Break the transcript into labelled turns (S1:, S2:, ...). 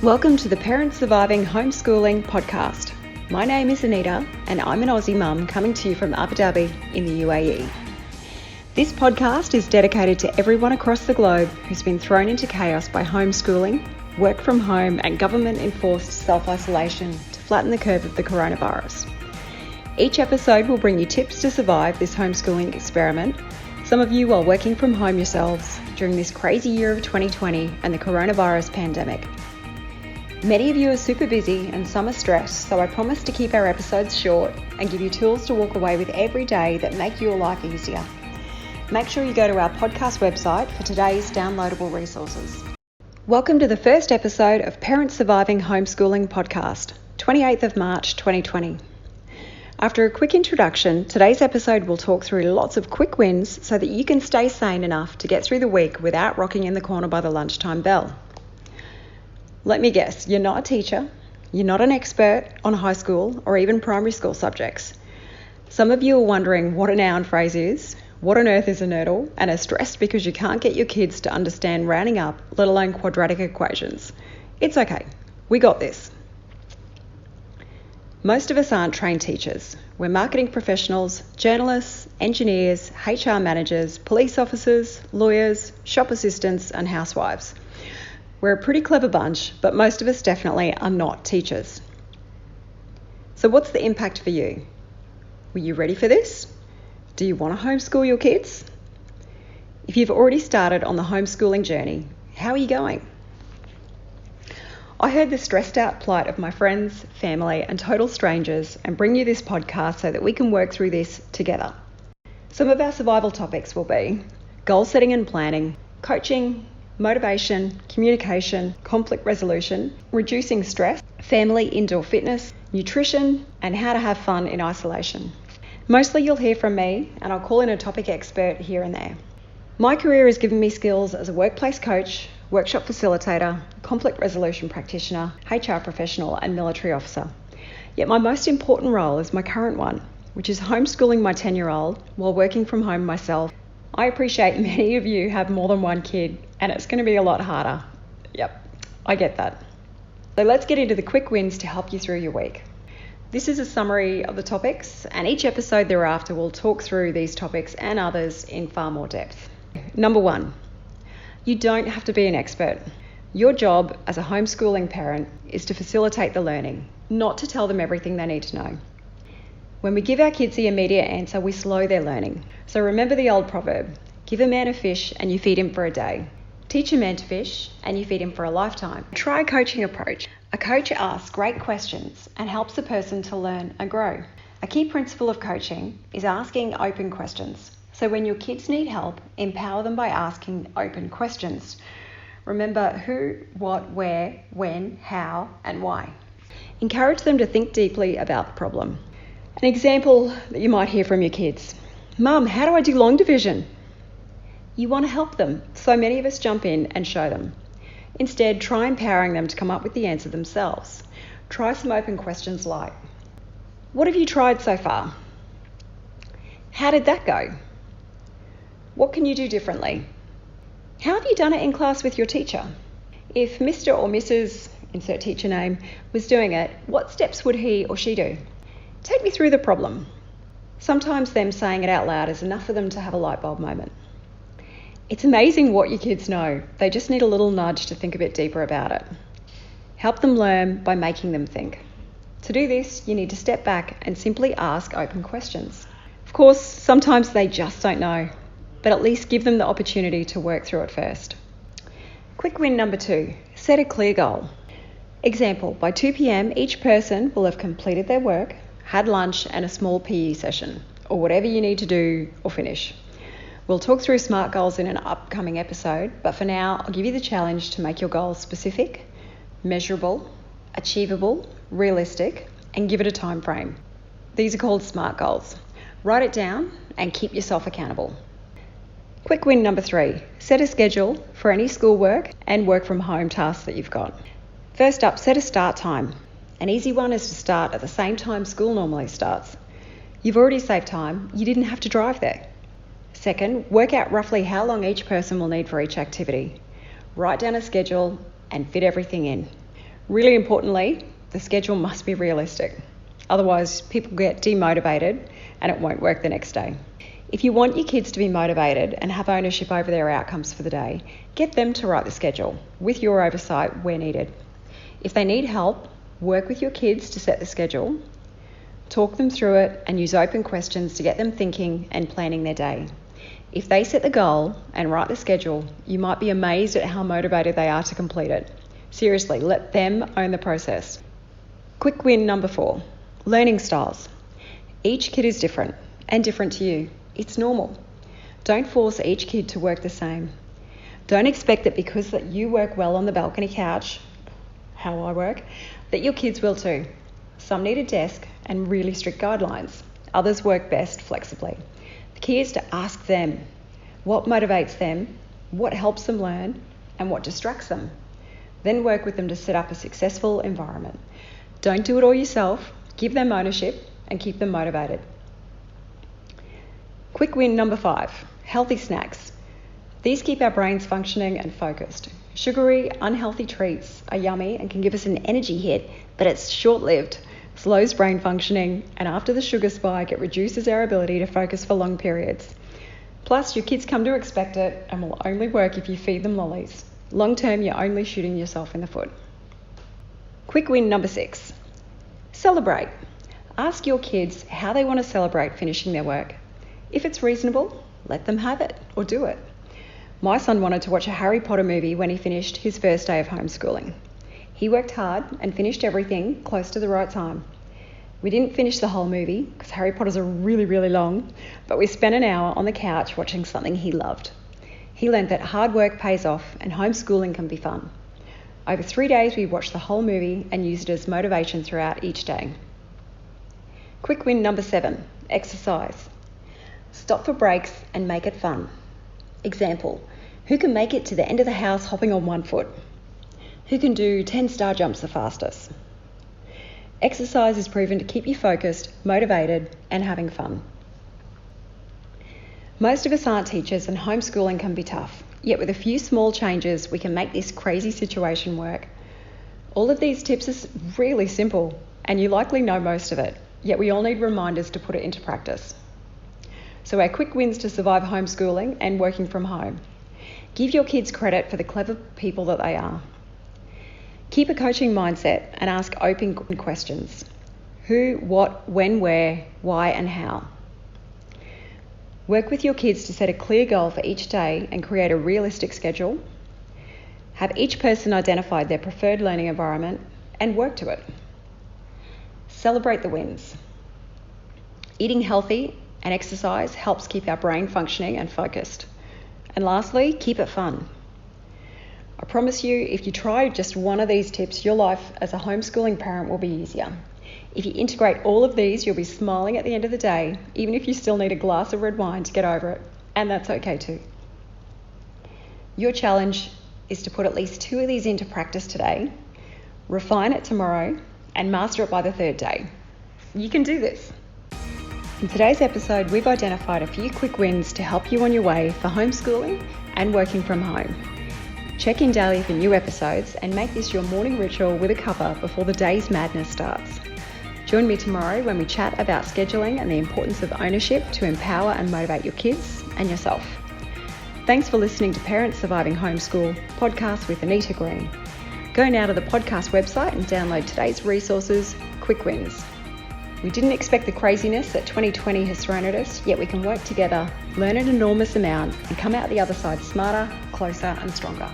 S1: Welcome to the Parents Surviving Homeschooling podcast. My name is Anita and I'm an Aussie mum coming to you from Abu Dhabi in the UAE. This podcast is dedicated to everyone across the globe who's been thrown into chaos by homeschooling, work from home and government-enforced self-isolation to flatten the curve of the coronavirus. Each episode will bring you tips to survive this homeschooling experiment, some of you while working from home yourselves during this crazy year of 2020 and the coronavirus pandemic. Many of you are super busy and some are stressed, so I promise to keep our episodes short and give you tools to walk away with every day that make your life easier. Make sure you go to our podcast website for today's downloadable resources. Welcome to the first episode of Parents Surviving Homeschooling podcast, 28th of March 2020. After a quick introduction, today's episode will talk through lots of quick wins so that you can stay sane enough to get through the week without rocking in the corner by the lunchtime bell. Let me guess, you're not a teacher, you're not an expert on high school or even primary school subjects. Some of you are wondering what a noun phrase is, what on earth is a nurdle, and are stressed because you can't get your kids to understand rounding up, let alone quadratic equations. It's okay, we got this. Most of us aren't trained teachers. We're marketing professionals, journalists, engineers, HR managers, police officers, lawyers, shop assistants, and housewives. We're a pretty clever bunch, but most of us definitely are not teachers. So what's the impact for you? Were you ready for this? Do you want to homeschool your kids? If you've already started on the homeschooling journey, how are you going? I heard the stressed out plight of my friends, family, and total strangers and bring you this podcast so that we can work through this together. Some of our survival topics will be goal setting and planning, coaching, motivation, communication, conflict resolution, reducing stress, family indoor fitness, nutrition, and how to have fun in isolation. Mostly you'll hear from me, and I'll call in a topic expert here and there. My career has given me skills as a workplace coach, workshop facilitator, conflict resolution practitioner, HR professional, and military officer. Yet my most important role is my current one, which is homeschooling my 10-year-old while working from home myself. I appreciate many of you have more than one kid, and it's going to be a lot harder. Yep, I get that. So let's get into the quick wins to help you through your week. This is a summary of the topics, and each episode thereafter will talk through these topics and others in far more depth. Number 1, you don't have to be an expert. Your job as a homeschooling parent is to facilitate the learning, not to tell them everything they need to know. When we give our kids the immediate answer, we slow their learning. So remember the old proverb, give a man a fish and you feed him for a day. Teach a man to fish and you feed him for a lifetime. Try a coaching approach. A coach asks great questions and helps a person to learn and grow. A key principle of coaching is asking open questions. So when your kids need help, empower them by asking open questions. Remember who, what, where, when, how, and why. Encourage them to think deeply about the problem. An example that you might hear from your kids. Mum, how do I do long division? You want to help them, so many of us jump in and show them. Instead, try empowering them to come up with the answer themselves. Try some open questions like, what have you tried so far? How did that go? What can you do differently? How have you done it in class with your teacher? If Mr. or Mrs. insert teacher name was doing it, what steps would he or she do? Take me through the problem. Sometimes them saying it out loud is enough for them to have a light bulb moment. It's amazing what your kids know. They just need a little nudge to think a bit deeper about it. Help them learn by making them think. To do this, you need to step back and simply ask open questions. Of course, sometimes they just don't know, but at least give them the opportunity to work through it first. Quick win number 2, set a clear goal. Example, by 2 p.m, each person will have completed their work, had lunch and a small PE session, or whatever you need to do or finish. We'll talk through SMART goals in an upcoming episode, but for now, I'll give you the challenge to make your goals specific, measurable, achievable, realistic, and give it a time frame. These are called SMART goals. Write it down and keep yourself accountable. Quick win number 3, set a schedule for any schoolwork and work from home tasks that you've got. First up, set a start time. An easy one is to start at the same time school normally starts. You've already saved time, you didn't have to drive there. Second, work out roughly how long each person will need for each activity. Write down a schedule and fit everything in. Really importantly, the schedule must be realistic. Otherwise, people get demotivated and it won't work the next day. If you want your kids to be motivated and have ownership over their outcomes for the day, get them to write the schedule with your oversight where needed. If they need help, work with your kids to set the schedule, talk them through it, and use open questions to get them thinking and planning their day. If they set the goal and write the schedule, you might be amazed at how motivated they are to complete it. Seriously, let them own the process. Quick win number 4, learning styles. Each kid is different and different to you. It's normal. Don't force each kid to work the same. Don't expect that because that you work well on the balcony couch, how I work, that your kids will too. Some need a desk and really strict guidelines. Others work best flexibly. The key is to ask them what motivates them, what helps them learn, and what distracts them. Then work with them to set up a successful environment. Don't do it all yourself. Give them ownership and keep them motivated. Quick win number 5, healthy snacks. These keep our brains functioning and focused. Sugary, unhealthy treats are yummy and can give us an energy hit, but it's short-lived, slows brain functioning, and after the sugar spike, it reduces our ability to focus for long periods. Plus, your kids come to expect it and will only work if you feed them lollies. Long term, you're only shooting yourself in the foot. Quick win number 6, celebrate. Ask your kids how they want to celebrate finishing their work. If it's reasonable, let them have it or do it. My son wanted to watch a Harry Potter movie when he finished his first day of homeschooling. He worked hard and finished everything close to the right time. We didn't finish the whole movie because Harry Potters are really, really long, but we spent an hour on the couch watching something he loved. He learned that hard work pays off and homeschooling can be fun. Over 3 days, we watched the whole movie and used it as motivation throughout each day. Quick win number 7, exercise. Stop for breaks and make it fun. Example, who can make it to the end of the house hopping on one foot? Who can do 10 star jumps the fastest? Exercise is proven to keep you focused, motivated, and having fun. Most of us aren't teachers and homeschooling can be tough, yet with a few small changes, we can make this crazy situation work. All of these tips are really simple, and you likely know most of it, yet we all need reminders to put it into practice. So our quick wins to survive homeschooling and working from home. Give your kids credit for the clever people that they are. Keep a coaching mindset and ask open questions. Who, what, when, where, why, and how. Work with your kids to set a clear goal for each day and create a realistic schedule. Have each person identify their preferred learning environment and work to it. Celebrate the wins. Eating healthy and exercise helps keep our brain functioning and focused. And lastly, keep it fun. I promise you, if you try just one of these tips, your life as a homeschooling parent will be easier. If you integrate all of these, you'll be smiling at the end of the day, even if you still need a glass of red wine to get over it, and that's okay too. Your challenge is to put at least 2 of these into practice today, refine it tomorrow, and master it by the 3rd day. You can do this. In today's episode, we've identified a few quick wins to help you on your way for homeschooling and working from home. Check in daily for new episodes and make this your morning ritual with a cuppa before the day's madness starts. Join me tomorrow when we chat about scheduling and the importance of ownership to empower and motivate your kids and yourself. Thanks for listening to Parents Surviving Homeschool podcast with Anita Green. Go now to the podcast website and download today's resources, Quick Wins. We didn't expect the craziness that 2020 has thrown at us, yet we can work together, learn an enormous amount, and come out the other side smarter, closer, and stronger.